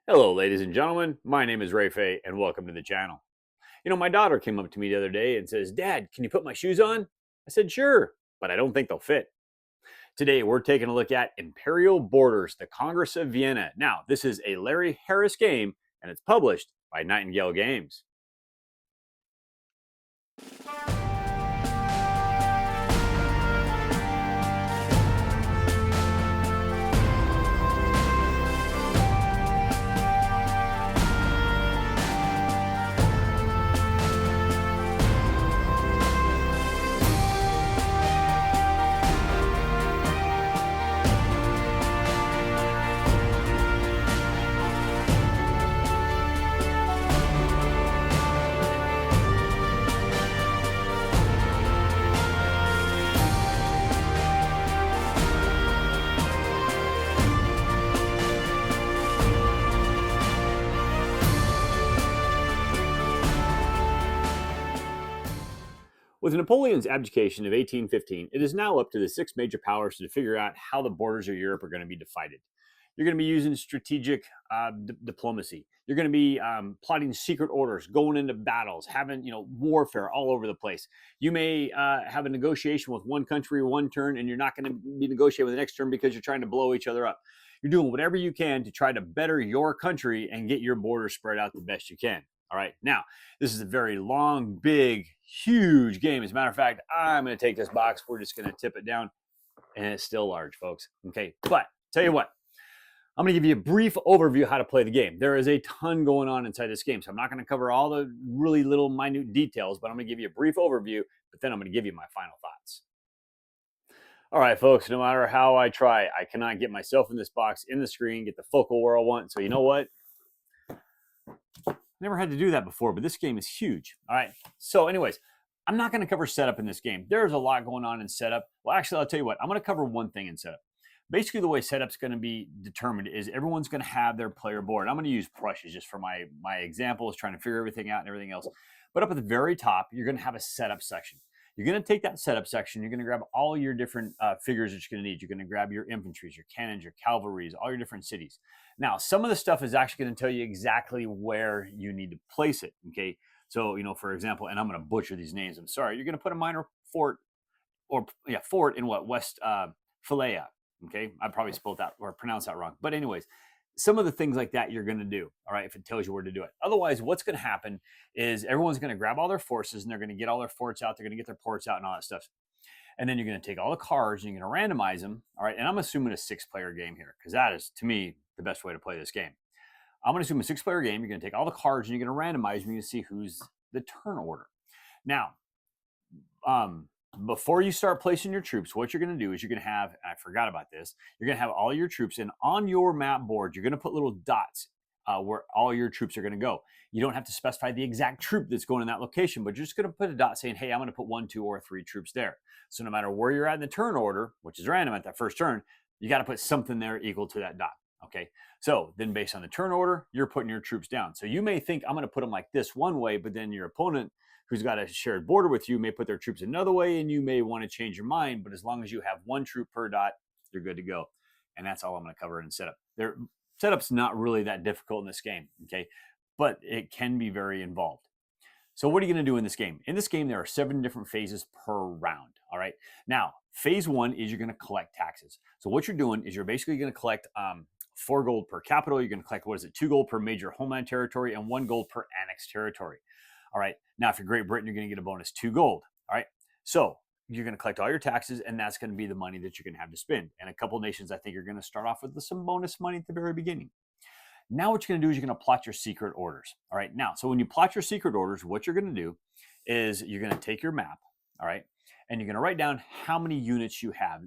Hello, ladies and gentlemen. My name is Phay, and welcome to the channel. My daughter came up to me the other day and says, "Dad, can you put my shoes on?" I said, "Sure, but I don't think they'll fit." Today, we're taking a look at Imperial Borders, the Congress of Vienna. Now, this is a Larry Harris game, and it's published by Nightingale Games. With Napoleon's abdication of 1815, it is now up to the six major powers to figure out how the borders of Europe are going to be divided. You're going to be using strategic diplomacy. You're going to be plotting secret orders, going into battles, having warfare all over the place. You may have a negotiation with one country one turn, and you're not going to be negotiating with the next turn because you're trying to blow each other up. You're doing whatever you can to try to better your country and get your borders spread out the best you can. All right. Now, this is a very long, big, huge game. As a matter of fact, I'm going to take this box. We're just going to tip it down, and it's still large, folks. Okay. But tell you what, I'm going to give you a brief overview of how to play the game. There is a ton going on inside this game, so I'm not going to cover all the really little minute details, but I'm going to give you a brief overview, but then I'm going to give you my final thoughts. All right, folks, no matter how I try, I cannot get myself in this box, in the screen, get the focal where I want. So you know what? Never had to do that before, but this game is huge. All right. So anyways, I'm not going to cover setup in this game. There's a lot going on in setup. Well, actually, I'll tell you what. I'm going to cover one thing in setup. Basically, the way setup's going to be determined is everyone's going to have their player board. I'm going to use Prussia's just for my examples, trying to figure everything out and everything else. But up at the very top, you're going to have a setup section. You're going to take that setup section. You're going to grab all your different figures that you're going to need. You're going to grab your infantries, your cannons, your cavalries, all your different cities. Now, some of the stuff is actually going to tell you exactly where you need to place it. Okay. So, for example, and I'm going to butcher these names. I'm sorry. You're going to put a minor fort fort in what? West Philea. Okay. I probably spelled that or pronounced that wrong. But anyways, some of the things like that you're going to do, all right, if it tells you where to do it. Otherwise, what's going to happen is everyone's going to grab all their forces and they're going to get all their forts out. They're going to get their ports out and all that stuff. And then you're going to take all the cards and you're going to randomize them. All right. And I'm assuming a 6-player game here because that is, to me, the best way to play this game. I'm going to assume a 6-player game. You're going to take all the cards and you're going to randomize them. You're going to see who's the turn order. Now, before you start placing your troops, what you're going to do is you're going to have, I forgot about this, you're going to have all your troops, and on your map board, you're going to put little dots where all your troops are going to go. You don't have to specify the exact troop that's going in that location, but you're just going to put a dot saying, hey, I'm going to put 1, 2, or 3 troops there. So no matter where you're at in the turn order, which is random at that first turn, you got to put something there equal to that dot. Okay, so then based on the turn order, you're putting your troops down. So you may think I'm going to put them like this one way, but then your opponent who's got a shared border with you may put their troops another way, and you may want to change your mind. But as long as you have 1 troop per dot, you're good to go. And that's all I'm going to cover in setup. Setup's not really that difficult in this game, okay? But it can be very involved. So what are you going to do in this game? In this game, there are 7 different phases per round, all right? Now, phase 1 is you're going to collect taxes. So what you're doing is you're basically going to collect 4 gold per capital. You're going to collect, 2 gold per major homeland territory and 1 gold per annexed territory. All right. Now, if you're Great Britain, you're going to get a bonus 2 gold. All right. So you're going to collect all your taxes, and that's going to be the money that you're going to have to spend. And a couple of nations, I think, are going to start off with some bonus money at the very beginning. Now, what you're going to do is you're going to plot your secret orders. All right. Now, so when you plot your secret orders, what you're going to do is you're going to take your map. All right. And you're going to write down how many units you have,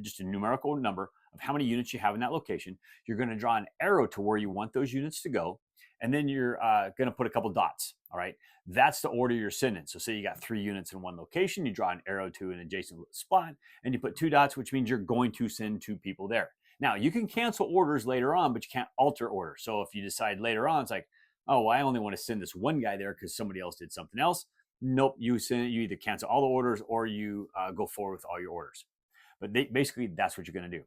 just a numerical number of how many units you have in that location. You're going to draw an arrow to where you want those units to go. And then you're going to put a couple dots. All right. That's the order you're sending. So say you got 3 units in one location, you draw an arrow to an adjacent spot, and you put 2 dots, which means you're going to send 2 people there. Now, you can cancel orders later on, but you can't alter orders. So if you decide later on, it's like, oh, well, I only want to send this one guy there because somebody else did something else. Nope, you either cancel all the orders or you go forward with all your orders. But basically, that's what you're going to do.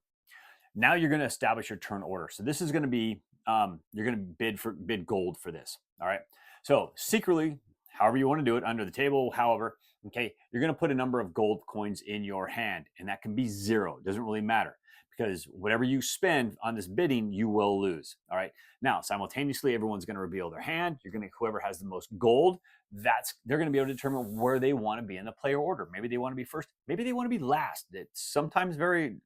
Now you're going to establish your turn order. So this is going to be you're going to bid gold for this. All right. So secretly, however you want to do it, under the table, however, okay, you're going to put a number of gold coins in your hand, and that can be 0. It doesn't really matter, because whatever you spend on this bidding, you will lose. All right. Now, simultaneously, everyone's going to reveal their hand. You're going to, whoever has the most gold, they're going to be able to determine where they want to be in the player order. Maybe they want to be first. Maybe they want to be last. It's sometimes very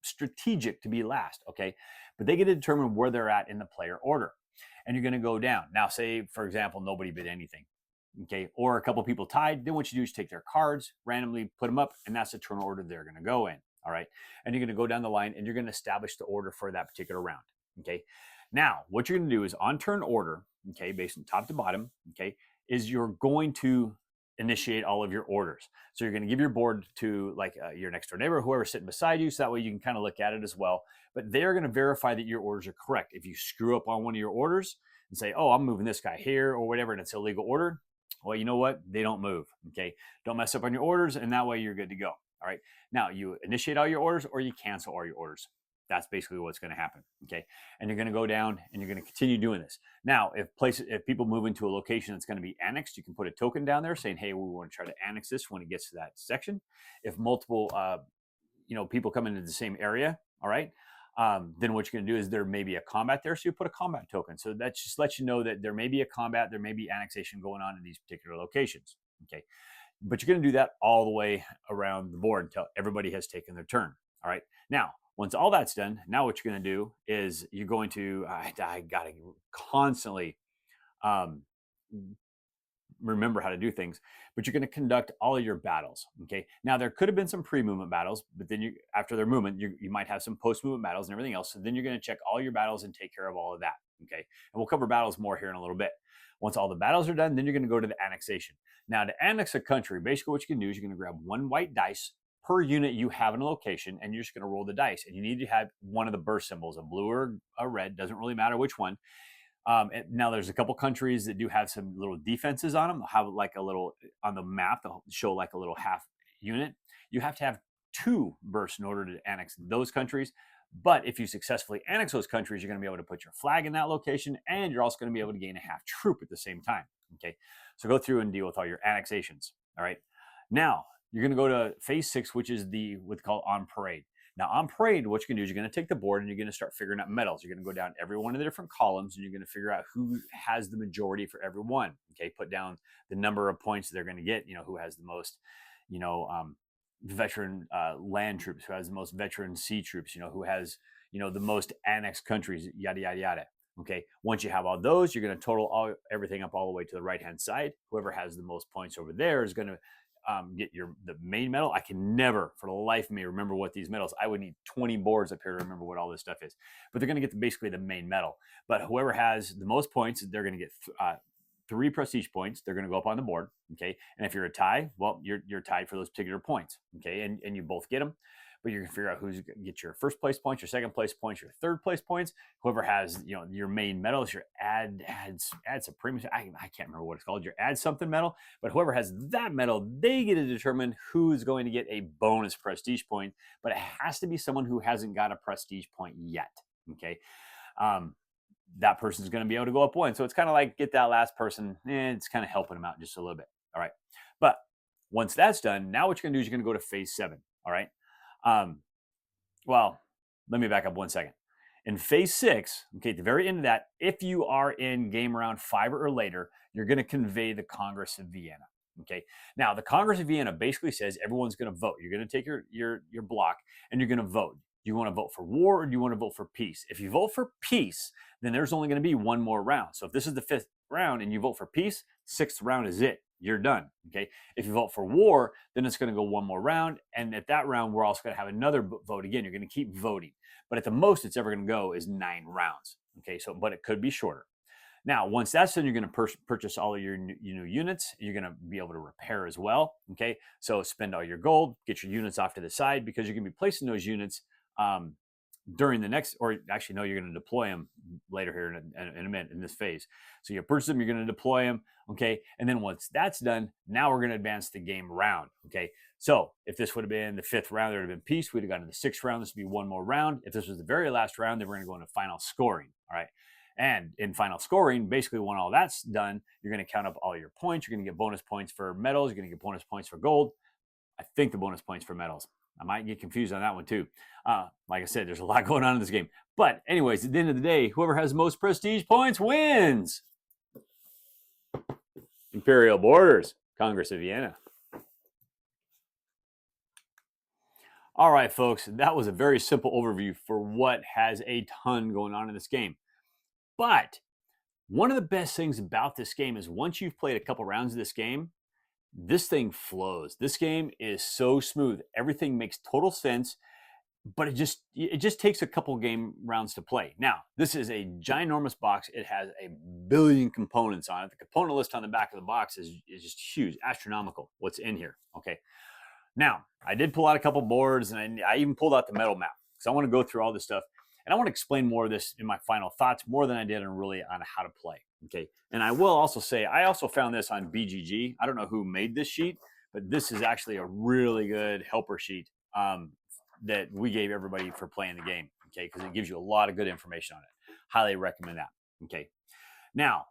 strategic to be last. Okay. But they get to determine where they're at in the player order. And you're going to go down. Now, say, for example, nobody bid anything. Okay. Or a couple people tied. Then what you do is take their cards, randomly put them up, and that's the turn order they're going to go in. All right. And you're going to go down the line and you're going to establish the order for that particular round. Okay. Now, what you're going to do is on turn order, okay, based on top to bottom, okay, is you're going to initiate all of your orders. So you're going to give your board to like your next door neighbor, whoever's sitting beside you, so that way you can kind of look at it as well. But they're going to verify that your orders are correct. If you screw up on one of your orders and say, oh, I'm moving this guy here or whatever, and it's a legal order, well, you know what? They don't move. Okay. Don't mess up on your orders, and that way you're good to go. All right. Now you initiate all your orders or you cancel all your orders. That's basically what's going to happen. Okay. And you're going to go down and you're going to continue doing this. Now, if people move into a location that's going to be annexed, you can put a token down there saying, hey, we want to try to annex this when it gets to that section. If multiple, people come into the same area, all right, then what you're going to do is there may be a combat there. So you put a combat token. So that just lets you know that there may be a combat, there may be annexation going on in these particular locations. Okay. But you're going to do that all the way around the board until everybody has taken their turn. All right. Now, once all that's done, now what you're going to do is you're going to, I got to constantly remember how to do things, but you're going to conduct all of your battles. Okay. Now, there could have been some pre-movement battles, but then after their movement, you might have some post-movement battles and everything else. So then you're going to check all your battles and take care of all of that. Okay. And we'll cover battles more here in a little bit. Once all the battles are done, then you're going to go to the annexation. Now, to annex a country, basically what you can do is you're going to grab one white dice per unit you have in a location, and you're just going to roll the dice. And you need to have one of the burst symbols, a blue or a red, doesn't really matter which one. Now, there's a couple countries that do have some little defenses on them. They'll have like a little, on the map, they'll show like a little half unit. You have to have 2 bursts in order to annex those countries. But if you successfully annex those countries, you're going to be able to put your flag in that location, and you're also going to be able to gain a half troop at the same time. Okay, so go through and deal with all your annexations. All right, now you're going to go to phase 6, which is what's called on parade. Now, on parade, what you're going to do is you're going to take the board and you're going to start figuring out medals. You're going to go down every one of the different columns and you're going to figure out who has the majority for every one. Okay, put down the number of points they're going to get. Who has the most, veteran land troops, who has the most veteran sea troops, who has, the most annexed countries, yada, yada, yada. Okay, once you have all those, you're going to total everything up all the way to the right-hand side. Whoever has the most points over there is going to get the main medal. I can never, for the life of me, remember what these medals. I would need 20 boards up here to remember what all this stuff is. But they're going to get basically the main medal. But whoever has the most points, they're going to get 3 prestige points. They're going to go up on the board. Okay, and if you're a tie, well, you're tied for those particular points. Okay, and you both get them. But you're going to figure out who's going to get your first place points, your second place points, your third place points. Whoever has, your main medals, your ad supremacy. I can't remember what it's called. Your add something medal. But whoever has that medal, they get to determine who's going to get a bonus prestige point. But it has to be someone who hasn't got a prestige point yet. Okay. That person's going to be able to go up 1. So it's kind of like get that last person. It's kind of helping them out just a little bit. All right. But once that's done, now what you're going to do is you're going to go to phase 7. All right. Well, let me back up 1 second. In phase 6, okay, at the very end of that, if you are in game round 5 or later, you're going to convey the Congress of Vienna. Okay. Now, the Congress of Vienna basically says everyone's going to vote. You're going to take your block and you're going to vote. Do you want to vote for war or do you want to vote for peace? If you vote for peace, then there's only going to be 1 more round. So if this is the 5th round and you vote for peace, 6th round is it. You're done. Okay. If you vote for war, then it's going to go 1 more round. And at that round, we're also going to have another vote again. You're going to keep voting. But at the most it's ever going to go is 9 rounds. Okay. So, but it could be shorter. Now, once that's done, you're going to purchase all of your new units. You're going to be able to repair as well. Okay. So spend all your gold, get your units off to the side because you're going to be placing those units during the next, or actually, no, you're going to deploy them later here in a minute in this phase. So you purchase them, you're going to deploy them, okay? And then once that's done, now we're going to advance the game round, okay? So if this would have been the 5th round, there would have been peace. We'd have gotten to the 6th round. This would be 1 more round. If this was the very last round, then we're going to go into final scoring, all right? And in final scoring, basically when all that's done, you're going to count up all your points. You're going to get bonus points for medals. You're going to get bonus points for gold. I think the bonus points for medals. I might get confused on that one too. Like I said, there's a lot going on in this game. But anyways, at the end of the day, whoever has the most prestige points wins. Imperial Borders, Congress of Vienna. All right, folks, that was a very simple overview for what has a ton going on in this game. But one of the best things about this game is once you've played a couple rounds of this game, this thing flows. This game is so smooth. Everything makes total sense, but it just takes a couple game rounds to play. Now, this is a ginormous box. It has a billion components on it. The component list on the back of the box is just huge, astronomical, what's in here, okay? Now, I did pull out a couple boards, and I even pulled out the metal map because I want to go through all this stuff, and I want to explain more of this in my final thoughts more than I did on how to play, okay? And I will also say, I also found this on BGG. I don't know who made this sheet, but this is actually a really good helper sheet that we gave everybody for playing the game, okay? Because it gives you a lot of good information on it. Highly recommend that, okay? Now,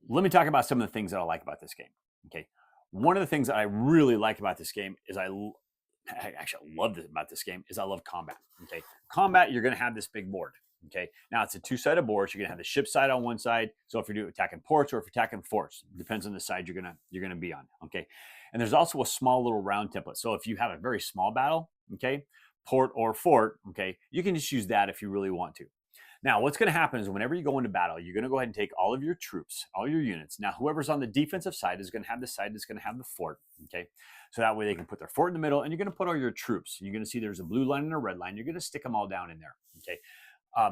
let me talk about some of the things that I like about this game, okay? One of the things that I really like about this game is I love about this game is I love combat, okay? Combat, you're going to have this big board, okay? Now, it's a two-sided board. So you're going to have the ship side on one side. So if you're attacking ports or if you're attacking forts, depends on the side you're going to be on, okay? And there's also a small little round template. So if you have a very small battle, okay, port or fort, okay, you can just use that if you really want to. Now, what's going to happen is whenever you go into battle, you're going to go ahead and take all of your troops, all your units. Now, whoever's on the defensive side is going to have the side that's going to have the fort, okay? So that way they can put their fort in the middle, and you're going to put all your troops. You're going to see there's a blue line and a red line. You're going to stick them all down in there, okay?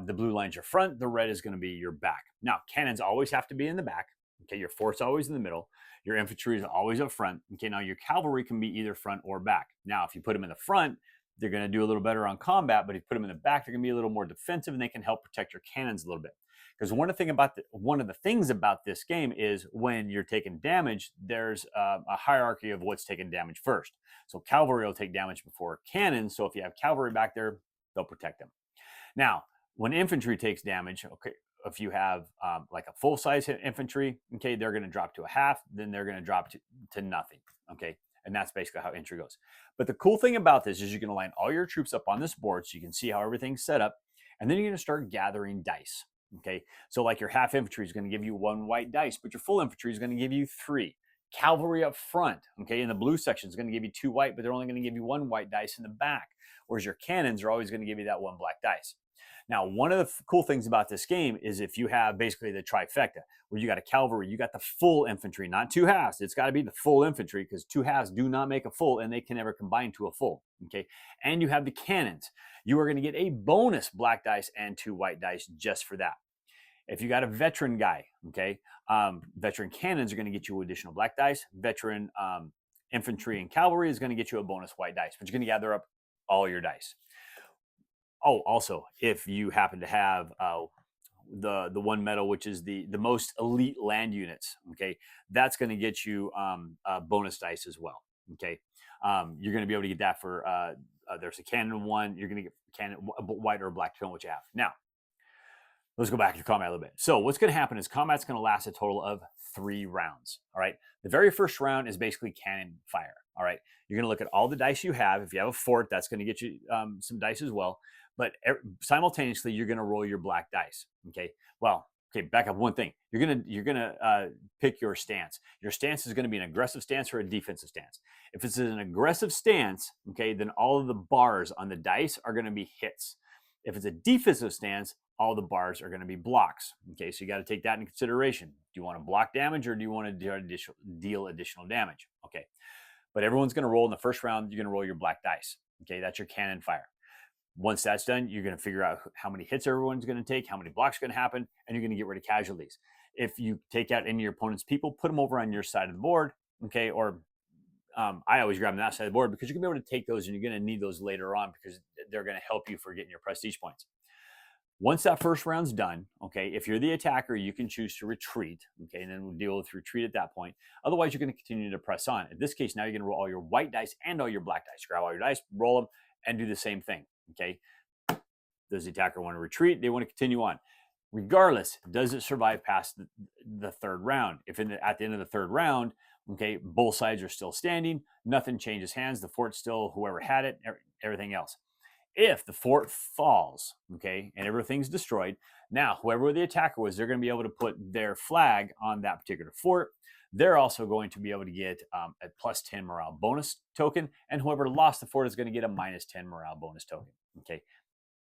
The blue line's your front. The red is going to be your back. Now, cannons always have to be in the back, okay? Your fort's always in the middle. Your infantry is always up front, okay? Now, your cavalry can be either front or back. Now, if you put them in the front, they're going to do a little better on combat, but if you put them in the back, they're going to be a little more defensive, and they can help protect your cannons a little bit. Because one of the things about this game is when you're taking damage, there's a hierarchy of what's taking damage first. So cavalry will take damage before cannons. So if you have cavalry back there, they'll protect them. Now, when infantry takes damage, okay, if you have like a full-size infantry, okay, they're going to drop to a half, then they're going to drop to nothing, okay? And that's basically how entry goes. But the cool thing about this is you can align all your troops up on this board so you can see how everything's set up. And then you're going to start gathering dice. Okay. So like your half infantry is going to give you 1 white dice, but your full infantry is going to give you 3. Cavalry up front, okay, in the blue section is going to give you 2 white, but they're only going to give you 1 white dice in the back. Whereas your cannons are always going to give you that 1 black dice. Now, one of the cool things about this game is if you have basically the trifecta, where you got a cavalry, you got the full infantry, not 2 halves. It's got to be the full infantry because 2 halves do not make a full and they can never combine to a full, okay? And you have the cannons. You are going to get a bonus black dice and 2 white dice just for that. If you got a veteran guy, okay, veteran cannons are going to get you additional black dice. Veteran infantry and cavalry is going to get you a bonus white dice, but you're going to gather up all your dice. Oh, also, if you happen to have the one medal, which is the most elite land units, okay, that's going to get you bonus dice as well, okay? You're going to be able to get that for, there's a cannon one, you're going to get cannon, white or black, depending on what you have. Now, let's go back to combat a little bit. So what's going to happen is combat's going to last a total of 3 rounds, all right? The very first round is basically cannon fire, all right? You're going to look at all the dice you have. If you have a fort, that's going to get you some dice as well. But simultaneously, you're going to roll your black dice, okay? Well, okay, back up one thing. You're gonna pick your stance. Your stance is going to be an aggressive stance or a defensive stance. If it's an aggressive stance, okay, then all of the bars on the dice are going to be hits. If it's a defensive stance, all the bars are going to be blocks. Okay, so you got to take that into consideration. Do you want to block damage or do you want to deal additional damage? Okay, but everyone's going to roll in the first round. You're going to roll your black dice. Okay, that's your cannon fire. Once that's done, you're going to figure out how many hits everyone's going to take, how many blocks are going to happen, and you're going to get rid of casualties. If you take out any of your opponent's people, put them over on your side of the board, okay? Or I always grab them that side of the board because you're going to be able to take those and you're going to need those later on because they're going to help you for getting your prestige points. Once that first round's done, okay, if you're the attacker, you can choose to retreat, okay, and then we'll deal with retreat at that point. Otherwise, you're going to continue to press on. In this case, now you're going to roll all your white dice and all your black dice. Grab all your dice, roll them, and do the same thing, okay? Does the attacker want to retreat? They want to continue on. regardless, does it survive past the third round? If at the end of the third round, okay, both sides are still standing, nothing changes hands, the fort's still whoever had it, everything else. If the fort falls, okay, and everything's destroyed, now whoever the attacker was, they're going to be able to put their flag on that particular fort. They're also going to be able to get a plus 10 morale bonus token, and whoever lost the fort is going to get a minus 10 morale bonus token. Okay,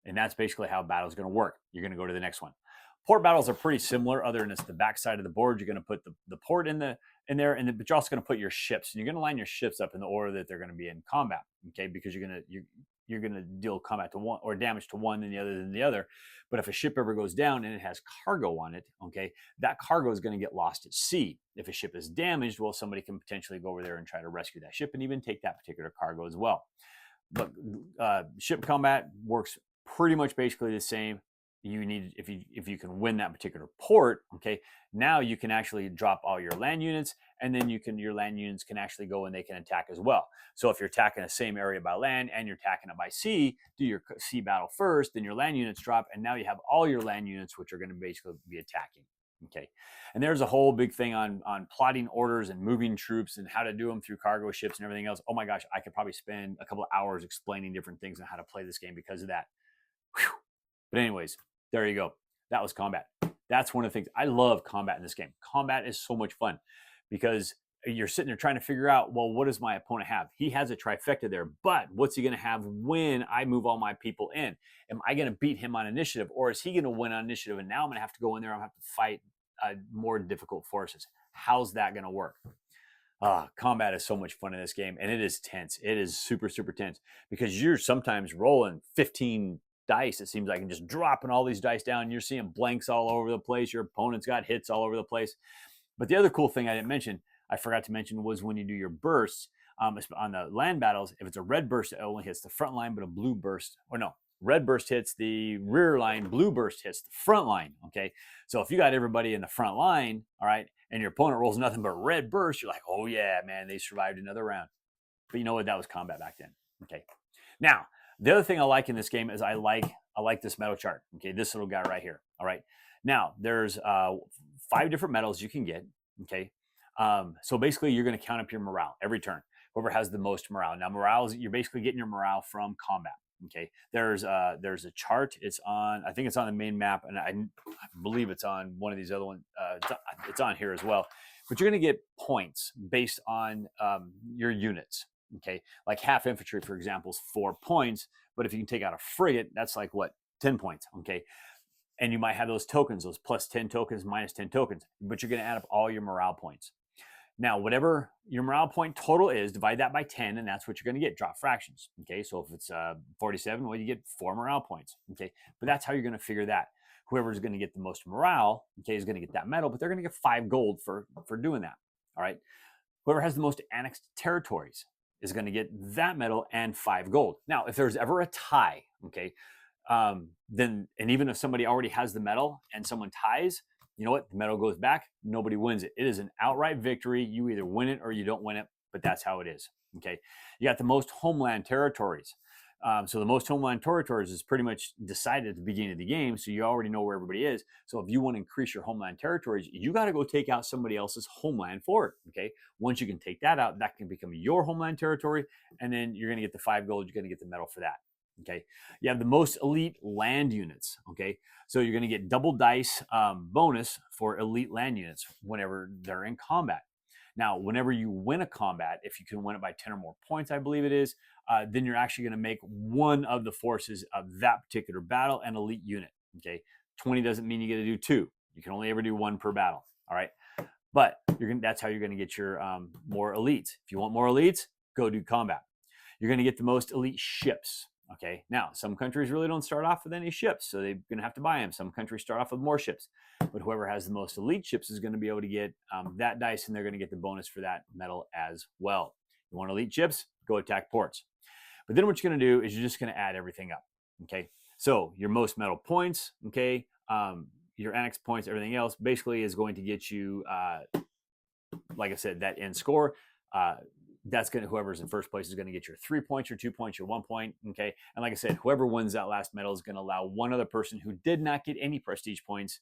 and that's basically how battle is going to work. You're going to go to the next one. Port battles are pretty similar, other than it's the back side of the board. You're going to put the port in there, but you're also going to put your ships, and you're going to line your ships up in the order that they're going to be in combat. Okay, because you're going to deal combat to one or damage to one than the other. But if a ship ever goes down and it has cargo on it, okay, that cargo is going to get lost at sea. If a ship is damaged, well, somebody can potentially go over there and try to rescue that ship and even take that particular cargo as well. But ship combat works pretty much basically the same. You need, if you can win that particular port, okay, now you can actually drop all your land units, and then your land units can actually go and they can attack as well. So if you're attacking the same area by land and you're attacking it by sea, do your sea battle first, then your land units drop, and now you have all your land units which are going to basically be attacking. Okay, and there's a whole big thing on plotting orders and moving troops and how to do them through cargo ships and everything else. Oh my gosh, I could probably spend a couple of hours explaining different things on how to play this game because of that. Whew. But anyways, there you go. That was combat. That's one of the things. I love combat in this game. Combat is so much fun because you're sitting there trying to figure out, well, what does my opponent have? He has a trifecta there, but what's he going to have when I move all my people in? Am I going to beat him on initiative, or is he going to win on initiative? And now I'm going to have to go in there. I'm going to have to fight more difficult forces. How's that going to work? Combat is so much fun in this game, and it is tense. It is super, super tense because you're sometimes rolling 15 dice, it seems like, and just dropping all these dice down. You're seeing blanks all over the place. Your opponent's got hits all over the place. But the other cool thing I forgot to mention, was when you do your bursts on the land battles, if it's a red burst, it only hits the front line, but a blue burst, or no, red burst hits the rear line, blue burst hits the front line. Okay, so if you got everybody in the front line, all right, and your opponent rolls nothing but red burst, you're like, oh yeah, man, they survived another round. But you know what? That was combat back then. Okay, now the other thing I like in this game is I like this medal chart. Okay, this little guy right here. All right, now there's 5 different medals you can get. Okay, so basically you're going to count up your morale every turn. Whoever has the most morale. Now morale is, you're basically getting your morale from combat. Okay, there's a chart. It's on, I think it's on the main map, and I believe it's on one of these other ones. It's on here as well. But you're going to get points based on your units. Okay, like half infantry, for example, is 4 points. But if you can take out a frigate, that's like what, 10 points. Okay, and you might have those tokens, those plus 10 tokens, minus 10 tokens. But you're going to add up all your morale points. Now, whatever your morale point total is, divide that by 10, and that's what you're going to get. Drop fractions. Okay, so if it's 47, well, you get 4 morale points. Okay, but that's how you're going to figure that. Whoever's going to get the most morale, okay, is going to get that medal, but they're going to get 5 gold for doing that. All right, whoever has the most annexed territories is going to get that medal and 5 gold. Now, if there's ever a tie, okay, then, and even if somebody already has the medal and someone ties, you know what? The medal goes back. Nobody wins it. It is an outright victory. You either win it or you don't win it, but that's how it is. Okay. You got the most homeland territories. So the most homeland territories is pretty much decided at the beginning of the game. So you already know where everybody is. So if you want to increase your homeland territories, you got to go take out somebody else's homeland for it. Okay. Once you can take that out, that can become your homeland territory. And then you're going to get the 5 gold. You're going to get the medal for that. Okay, you have the most elite land units. Okay, so you're going to get double dice bonus for elite land units whenever they're in combat. Now, whenever you win a combat, if you can win it by 10 or more points, I believe it is, then you're actually going to make one of the forces of that particular battle an elite unit. Okay, 20 doesn't mean you get to do 2. You can only ever do 1 per battle. All right, but that's how you're going to get your more elites. If you want more elites, go do combat. You're going to get the most elite ships. Okay, now some countries really don't start off with any ships, so they're going to have to buy them. Some countries start off with more ships, but whoever has the most elite ships is going to be able to get that dice, and they're going to get the bonus for that medal as well. You want elite ships? Go attack ports. But then what you're going to do is you're just going to add everything up. Okay, so your most medal points, okay, your annex points, everything else basically is going to get you, like I said, that end score. whoever's in first place is going to get your 3 points, your 2 points, your 1 point. Okay. And like I said, whoever wins that last medal is going to allow one other person who did not get any prestige points,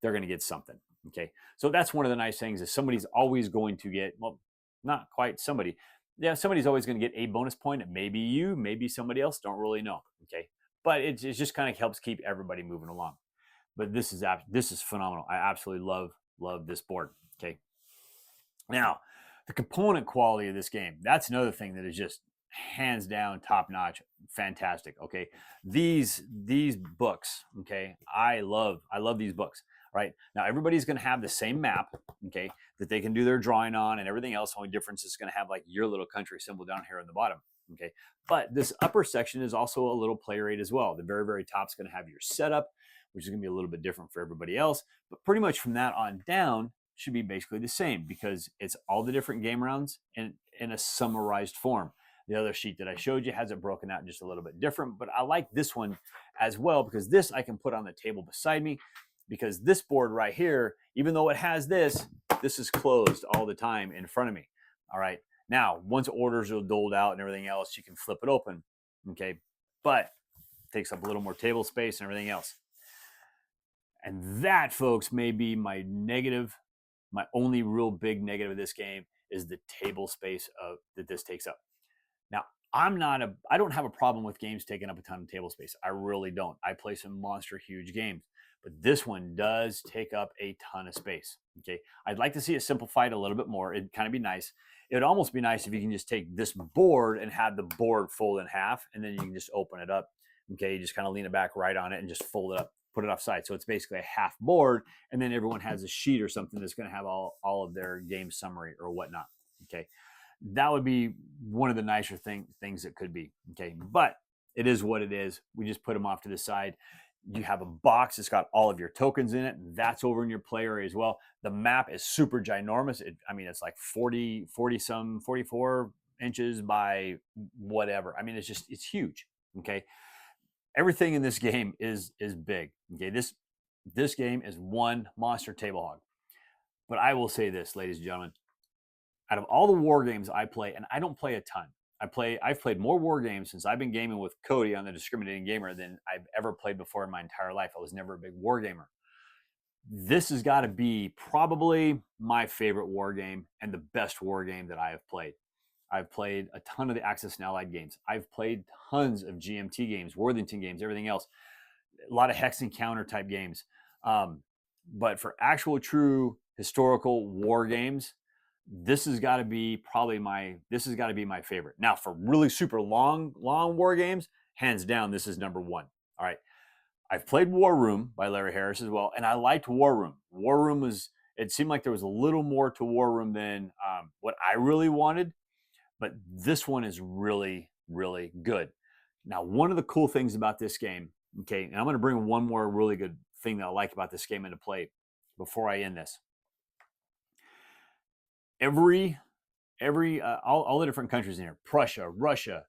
they're going to get something. Okay. So that's one of the nice things is somebody's always going to get, well, not quite somebody. Yeah, somebody's always going to get a bonus point. It may be you, maybe somebody else, don't really know. Okay. But it just kind of helps keep everybody moving along. But this is phenomenal. I absolutely love this board. Okay. Now, the component quality of this game, that's another thing that is just hands down top notch, fantastic. Okay. These books, okay, I love these books. Right. Now everybody's going to have the same map, okay, that they can do their drawing on and everything else. Only difference is going to have like your little country symbol down here on the bottom. Okay. But this upper section is also a little player aid as well. The very, very top is going to have your setup, which is going to be a little bit different for everybody else. But pretty much from that on down should be basically the same because it's all the different game rounds in a summarized form. The other sheet that I showed you has it broken out just a little bit different, but I like this one as well because this I can put on the table beside me because this board right here, even though it has this is closed all the time in front of me. All right. Now, once orders are doled out and everything else, you can flip it open. Okay. But it takes up a little more table space and everything else. And that, folks, may be my negative. My only real big negative of this game is the table space that this takes up. Now, I don't have a problem with games taking up a ton of table space. I really don't. I play some monster huge games, but this one does take up a ton of space. Okay. I'd like to see it simplified a little bit more. It'd kind of be nice. It would almost be nice if you can just take this board and have the board fold in half, and then you can just open it up. Okay. You just kind of lean it back right on it and just fold it up, put it offside. So it's basically a half board, and then everyone has a sheet or something that's going to have all of their game summary or whatnot. Okay. That would be one of the nicer things that could be. Okay. But it is what it is. We just put them off to the side. You have a box that's got all of your tokens in it. That's over in your play area as well. The map is super ginormous. It's like 44 inches by whatever. It's huge. Okay. Everything in this game is big. Okay. This game is one monster table hog. But I will say this, ladies and gentlemen, out of all the war games I play, and I don't play a ton. I've played more war games since I've been gaming with Cody on the Discriminating Gamer than I've ever played before in my entire life. I was never a big war gamer. This has got to be probably my favorite war game and the best war game that I have played. I've played a ton of the Axis and Allied games. I've played tons of GMT games, Worthington games, everything else. A lot of hex and counter type games. But for actual true historical war games, this has got to be my favorite. Now, for really super long war games, hands down, this is number one. All right. I've played War Room by Larry Harris as well, and I liked War Room. War Room it seemed like there was a little more to War Room than what I really wanted, but this one is really, really good. Now, one of the cool things about this game, okay, and I'm going to bring one more really good thing that I like about this game into play before I end this. All the different countries in here, Prussia, Russia,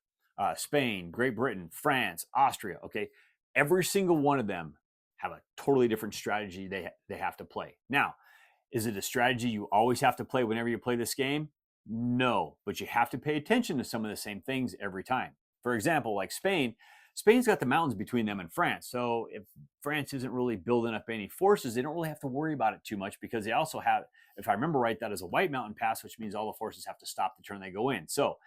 Spain, Great Britain, France, Austria, okay, every single one of them have a totally different strategy they have to play. Now, is it a strategy you always have to play whenever you play this game? No, but you have to pay attention to some of the same things every time. For example, like Spain's got the mountains between them and France. So if France isn't really building up any forces, they don't really have to worry about it too much because they also have, if I remember right, that is a White Mountain Pass, which means all the forces have to stop the turn they go in. So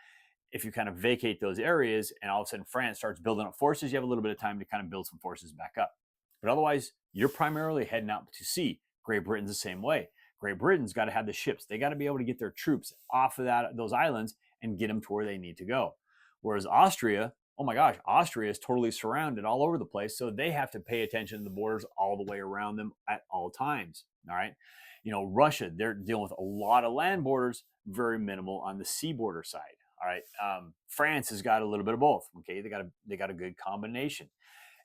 if you kind of vacate those areas and all of a sudden France starts building up forces, you have a little bit of time to kind of build some forces back up. But otherwise, you're primarily heading out to sea. Great Britain's the same way. Great Britain's got to have the ships. They got to be able to get their troops off of those islands and get them to where they need to go. Whereas Austria, oh my gosh, Austria is totally surrounded all over the place. So they have to pay attention to the borders all the way around them at all times. All right. Russia, they're dealing with a lot of land borders, very minimal on the sea border side. All right. France has got a little bit of both. Okay. They got a good combination.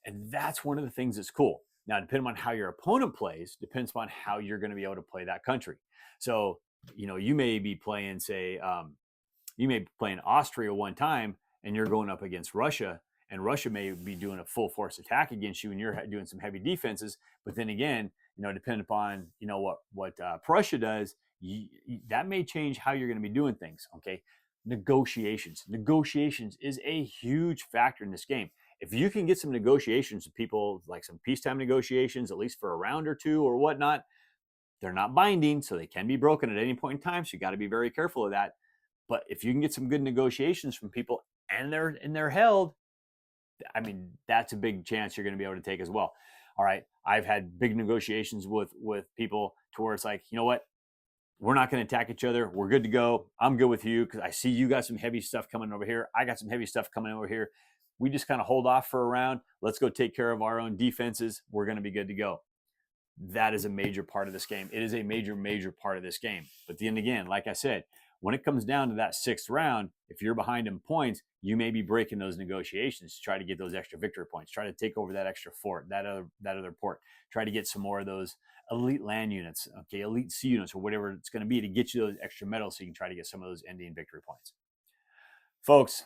And that's one of the things that's cool. Now, depending on how your opponent plays, depends upon how you're going to be able to play that country. So, you may be playing, Austria one time and you're going up against Russia, and Russia may be doing a full force attack against you and you're doing some heavy defenses. But then again, depending upon, what Prussia does, that may change how you're going to be doing things. Okay. Negotiations. Negotiations is a huge factor in this game. If you can get some negotiations with people, like some peacetime negotiations, at least for a round or two or whatnot, they're not binding, so they can be broken at any point in time. So you got to be very careful of that. But if you can get some good negotiations from people and they're held, I mean, that's a big chance you're going to be able to take as well. All right, I've had big negotiations with people to where it's like, you know what, we're not going to attack each other. We're good to go. I'm good with you because I see you got some heavy stuff coming over here. I got some heavy stuff coming over here. We just kind of hold off for a round. Let's go take care of our own defenses. We're going to be good to go. That is a major part of this game. It is a major, major part of this game. But then again, like I said, when it comes down to that 6th round, if you're behind in points, you may be breaking those negotiations to try to get those extra victory points. Try to take over that extra fort, that other port. Try to get some more of those elite land units, okay, elite sea units, or whatever it's going to be to get you those extra medals so you can try to get some of those ending victory points. Folks,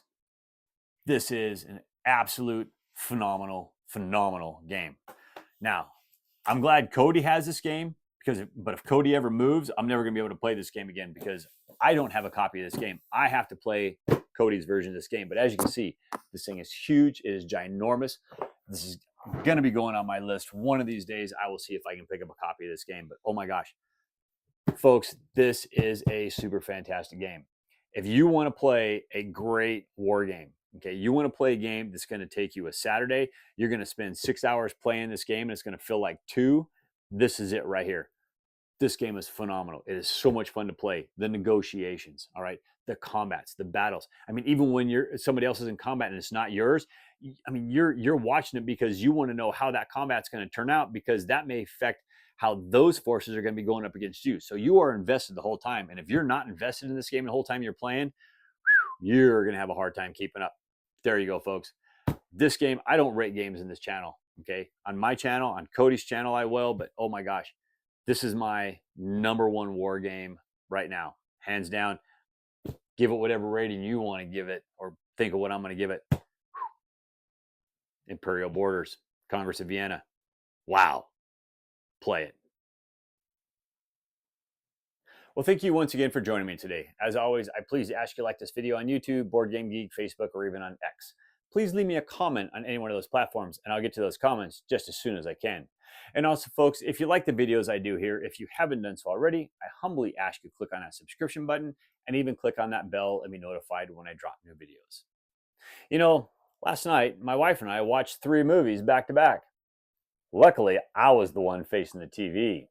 this is an absolute phenomenal, phenomenal game. Now, I'm glad Cody has this game but if Cody ever moves, I'm never going to be able to play this game again because I don't have a copy of this game. I have to play Cody's version of this game. But as you can see, this thing is huge. It is ginormous. This is going to be going on my list. One of these days, I will see if I can pick up a copy of this game. But oh my gosh, folks, this is a super fantastic game. If you want to play a great war game, okay, you want to play a game that's going to take you a Saturday, you're going to spend 6 hours playing this game, and it's going to feel like 2. This is it right here. This game is phenomenal. It is so much fun to play. The negotiations, all right, the combats, the battles. I mean, even when somebody else is in combat and it's not yours, I mean, you're watching it because you want to know how that combat's going to turn out because that may affect how those forces are going to be going up against you. So you are invested the whole time. And if you're not invested in this game the whole time you're playing, you're going to have a hard time keeping up. There you go, folks. This game, I don't rate games in this channel, okay? On my channel, on Cody's channel, I will, but oh my gosh. This is my #1 war game right now, hands down. Give it whatever rating you want to give it or think of what I'm going to give it. Imperial Borders, Congress of Vienna. Wow. Play it. Well, thank you once again for joining me today. As always, I please ask you to like this video on YouTube, Board Game Geek, Facebook, or even on X. Please leave me a comment on any one of those platforms, and I'll get to those comments just as soon as I can. And also, folks, if you like the videos I do here, if you haven't done so already, I humbly ask you to click on that subscription button and even click on that bell and be notified when I drop new videos. You know, last night, my wife and I watched 3 movies back to back. Luckily, I was the one facing the TV.